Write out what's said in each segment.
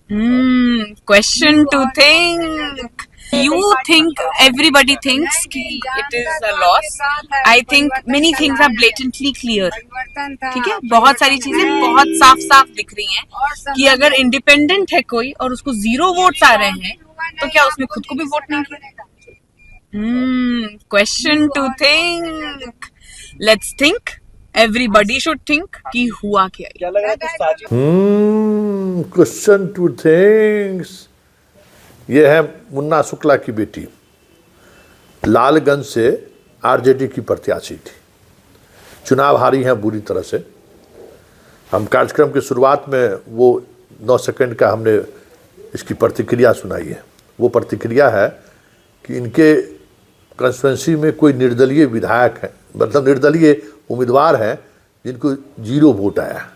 Question to think. You think everybody thinks कि it is a loss. I think many things are blatantly clear. ठीक है, बहुत सारी चीजें बहुत साफ साफ दिख रही हैं कि अगर इंडिपेंडेंट है कोई और उसको 0 वोट्स आ रहे हैं तो क्या उसने खुद को भी वोट नहीं किया? Question to think. Let's think. Everybody should think कि हुआ क्या. Question to things. ये है मुन्ना शुक्ला की बेटी, लालगंज से आरजेडी की प्रत्याशी थी, चुनाव हारी हैं बुरी तरह से. हम कार्यक्रम की शुरुआत में वो 9 सेकंड का हमने इसकी प्रतिक्रिया सुनाई है. वो प्रतिक्रिया है कि इनके कंस्टिट्यूंसी में कोई निर्दलीय विधायक है, मतलब निर्दलीय उम्मीदवार हैं जिनको 0 वोट आया है,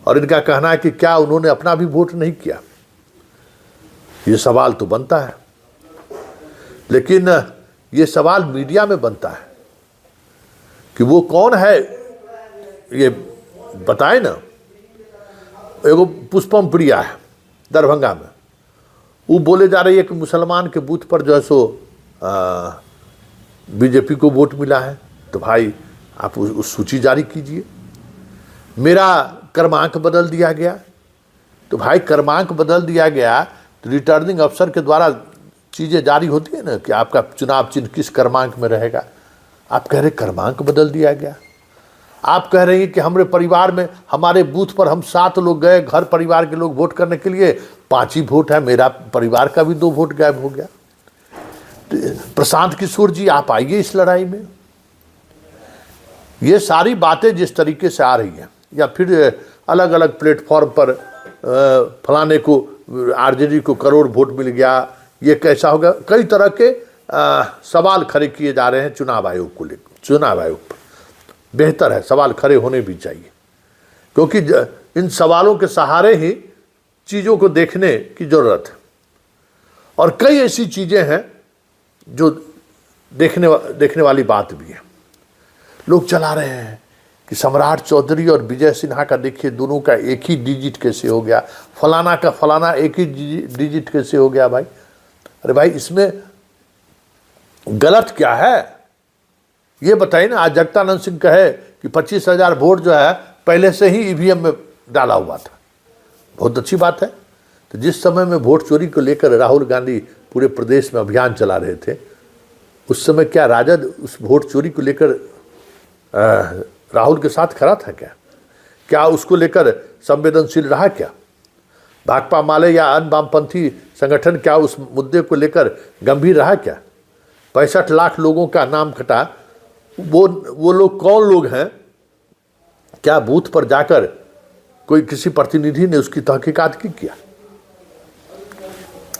और इनका कहना है कि क्या उन्होंने अपना भी वोट नहीं किया. ये सवाल तो बनता है, लेकिन ये सवाल मीडिया में बनता है कि वो कौन है ये बताए ना. एगो पुष्पम प्रिया है दरभंगा में, वो बोले जा रही है कि मुसलमान के बूथ पर जो है सो बीजेपी को वोट मिला है. तो भाई आप उस सूची जारी कीजिए. मेरा क्रमांक बदल दिया गया, तो भाई क्रमांक बदल दिया गया तो रिटर्निंग अफसर के द्वारा चीज़ें जारी होती है ना कि आपका चुनाव चिन्ह किस क्रमांक में रहेगा. आप कह रहे क्रमांक बदल दिया गया. आप कह रहे हैं कि हमारे परिवार में, हमारे बूथ पर हम 7 लोग गए, घर परिवार के लोग वोट करने के लिए, 5 ही वोट है, मेरा परिवार का भी 2 वोट गायब हो गया. प्रशांत किशोर जी आप आइए इस लड़ाई में. ये सारी बातें जिस तरीके से आ रही हैं, या फिर अलग अलग प्लेटफॉर्म पर फलाने को आरजेडी को करोड़ वोट मिल गया, ये कैसा होगा, कई तरह के सवाल खड़े किए जा रहे हैं चुनाव आयोग को लेकर. चुनाव आयोग पर बेहतर है सवाल खड़े होने भी चाहिए, क्योंकि इन सवालों के सहारे ही चीज़ों को देखने की ज़रूरत है. और कई ऐसी चीज़ें हैं जो देखने वाली बात भी है. लोग चला रहे हैं कि सम्राट चौधरी और विजय सिन्हा का देखिए, दोनों का एक ही डिजिट कैसे हो गया, फलाना का फलाना एक ही डिजिट कैसे हो गया. भाई अरे भाई इसमें गलत क्या है ये बताइए ना. आज जगतानंद सिंह कहे कि 25,000 वोट जो है पहले से ही ईवीएम में डाला हुआ था. बहुत अच्छी बात है. तो जिस समय में वोट चोरी को लेकर राहुल गांधी पूरे प्रदेश में अभियान चला रहे थे, उस समय क्या राजद उस वोट चोरी को लेकर राहुल के साथ खड़ा था क्या? क्या उसको लेकर संवेदनशील रहा क्या? भाकपा माले या अन्य वामपंथी संगठन क्या उस मुद्दे को लेकर गंभीर रहा क्या? 65 लाख लोगों का नाम कटा. वो लोग कौन लोग हैं? क्या बूथ पर जाकर कोई किसी प्रतिनिधि ने उसकी तहकीकात की क्या?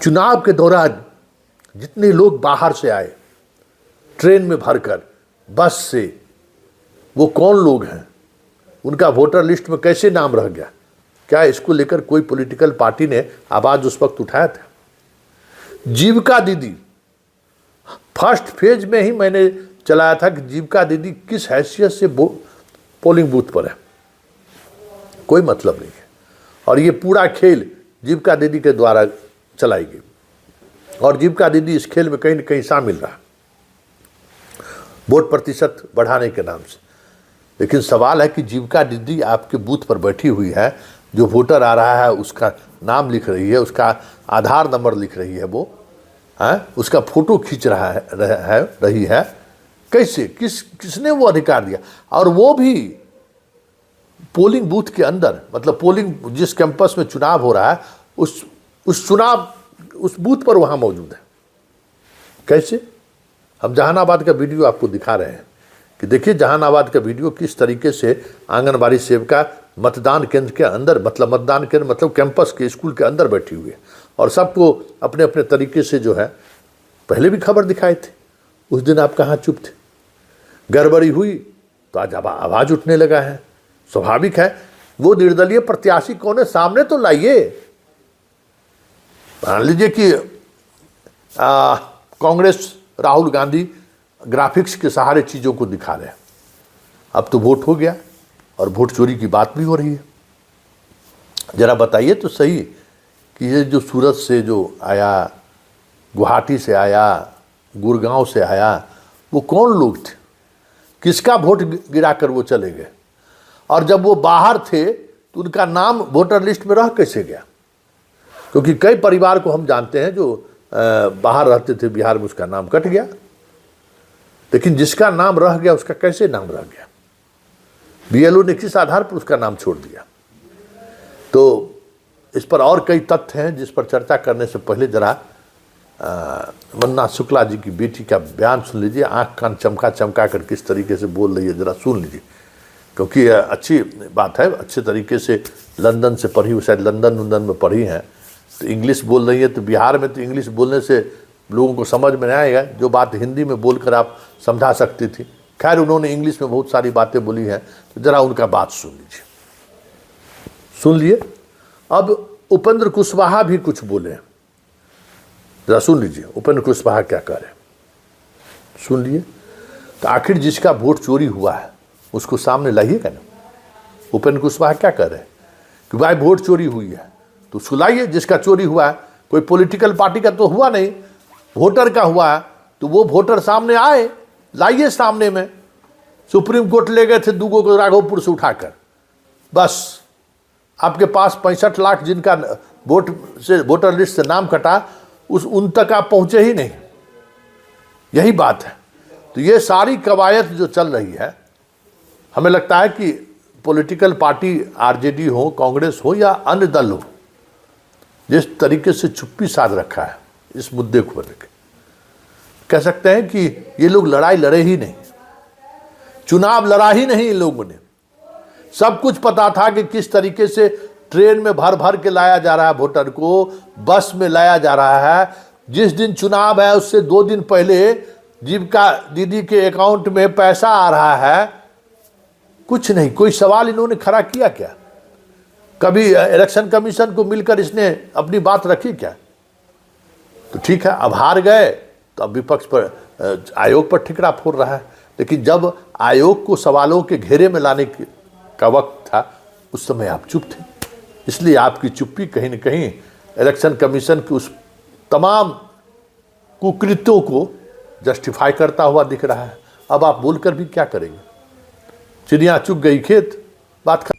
चुनाव के दौरान जितने लोग बाहर से आए ट्रेन में भरकर, बस से, वो कौन लोग हैं? उनका वोटर लिस्ट में कैसे नाम रह गया? क्या इसको लेकर कोई पॉलिटिकल पार्टी ने आवाज उस वक्त उठाया था? जीविका दीदी फर्स्ट फेज में ही मैंने चलाया था कि जीविका दीदी किस हैसियत से पोलिंग बूथ पर है, कोई मतलब नहीं है. और ये पूरा खेल जीविका दीदी के द्वारा चलाई गई, और जीविका दीदी इस खेल में कहीं न कहीं शामिल रहा वोट प्रतिशत बढ़ाने के नाम से. लेकिन सवाल है कि जीविका दीदी आपके बूथ पर बैठी हुई है, जो वोटर आ रहा है उसका नाम लिख रही है, उसका आधार नंबर लिख रही है, वो है उसका फोटो खींच रही है. कैसे, किसने वो अधिकार दिया? और वो भी पोलिंग बूथ के अंदर, मतलब पोलिंग जिस कैंपस में चुनाव हो रहा है उस बूथ पर वहाँ मौजूद है. कैसे? हम जहानाबाद का वीडियो आपको दिखा रहे हैं कि देखिए जहानाबाद का वीडियो किस तरीके से आंगनबाड़ी सेविका मतदान केंद्र के अंदर, मतलब मतदान केंद्र मतलब कैंपस के स्कूल के अंदर बैठी हुई है, और सबको अपने अपने तरीके से जो है, पहले भी खबर दिखाए थे. उस दिन आप कहाँ चुप थे? गड़बड़ी हुई तो आज आवाज़ उठने लगा है. स्वाभाविक है. वो निर्दलीय प्रत्याशी कौन है सामने तो लाइए. मान लीजिए कि कांग्रेस राहुल गांधी ग्राफिक्स के सहारे चीज़ों को दिखा रहे हैं. अब तो वोट हो गया और वोट चोरी की बात भी हो रही है. जरा बताइए तो सही कि ये जो सूरत से जो आया, गुवाहाटी से आया, गुड़गांव से आया, वो कौन लोग थे, किसका वोट गिराकर वो चले गए, और जब वो बाहर थे तो उनका नाम वोटर लिस्ट में रह कैसे गया। क्योंकि कई परिवार को हम जानते हैं जो बाहर रहते थे बिहार में, उसका नाम कट गया, लेकिन जिसका नाम रह गया उसका कैसे नाम रह गया, बीएलओ ने किस आधार पर उसका नाम छोड़ दिया। तो इस पर और कई तथ्य हैं जिस पर चर्चा करने से पहले जरा मुन्ना शुक्ला जी की बेटी का बयान सुन लीजिए। आंख कान चमका चमका कर किस तरीके से बोल रही है, जरा सुन लीजिए, क्योंकि अच्छी बात है, अच्छे तरीके से लंदन से पढ़ी, शायद लंदन में पढ़ी हैं, तो इंग्लिश बोल रही है। तो बिहार में तो इंग्लिश बोलने से लोगों को समझ में नहीं आएगा, जो बात हिंदी में बोलकर आप समझा सकती थी। खैर, उन्होंने इंग्लिश में बहुत सारी बातें बोली हैं, तो जरा उनका बात सुन लीजिए, सुन लिए। अब उपेंद्र कुशवाहा भी कुछ बोले, जरा सुन लीजिए उपेंद्र कुशवाहा क्या कह रहे हैं, सुन लिए। तो आखिर जिसका वोट चोरी हुआ है उसको सामने लाइएगा ना। उपेंद्र कुशवाहा क्या कह रहे हैं कि भाई वोट चोरी हुई है तो उसको लाइए, जिसका चोरी हुआ है। कोई पॉलिटिकल पार्टी का तो हुआ नहीं, वोटर का हुआ है, तो वो वोटर सामने आए, लाइए सामने में। सुप्रीम कोर्ट ले गए थे दूगो को राघोपुर से उठाकर, बस आपके पास 65 लाख जिनका वोट से वोटर लिस्ट से नाम कटा, उन तक आप पहुंचे ही नहीं। यही बात है। तो ये सारी कवायद जो चल रही है, हमें लगता है कि पॉलिटिकल पार्टी आरजेडी हो, कांग्रेस हो या अन्य दल हो, जिस तरीके से चुप्पी साध रखा है इस मुद्दे को लेकर, कह सकते हैं कि ये लोग लड़ाई लड़े ही नहीं, चुनाव लड़ा ही नहीं इन लोगों ने। सब कुछ पता था कि किस तरीके से ट्रेन में भर भर के लाया जा रहा है वोटर को, बस में लाया जा रहा है। जिस दिन चुनाव है उससे 2 दिन पहले जीविका दीदी के अकाउंट में पैसा आ रहा है, कुछ नहीं। कोई सवाल इन्होंने खड़ा किया क्या? कभी इलेक्शन कमीशन को मिलकर इसने अपनी बात रखी क्या? तो ठीक है, अब हार गए तो अब विपक्ष पर, आयोग पर ठिकरा फोड़ रहा है। लेकिन जब आयोग को सवालों के घेरे में लाने का वक्त था, उस समय आप चुप थे। इसलिए आपकी चुप्पी कहीं न कहीं इलेक्शन कमीशन की उस तमाम कुकृत्यों को जस्टिफाई करता हुआ दिख रहा है। अब आप बोलकर भी क्या करेंगे? चिड़िया चुग गई खेत, बात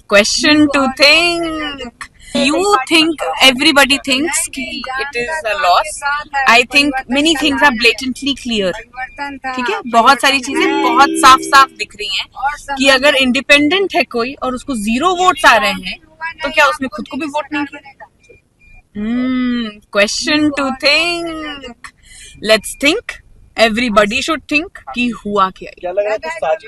Question to think. You think everybody thinks कि it is a loss. I think many things are blatantly clear. ठीक है, बहुत सारी चीजें बहुत साफ साफ दिख रही हैं कि अगर इंडिपेंडेंट है कोई और उसको 0 वोट्स आ रहे हैं, तो क्या उसने खुद को भी वोट नहीं किया? Question to think. Let's think. Everybody should think कि हुआ क्या। क्या लग रहा है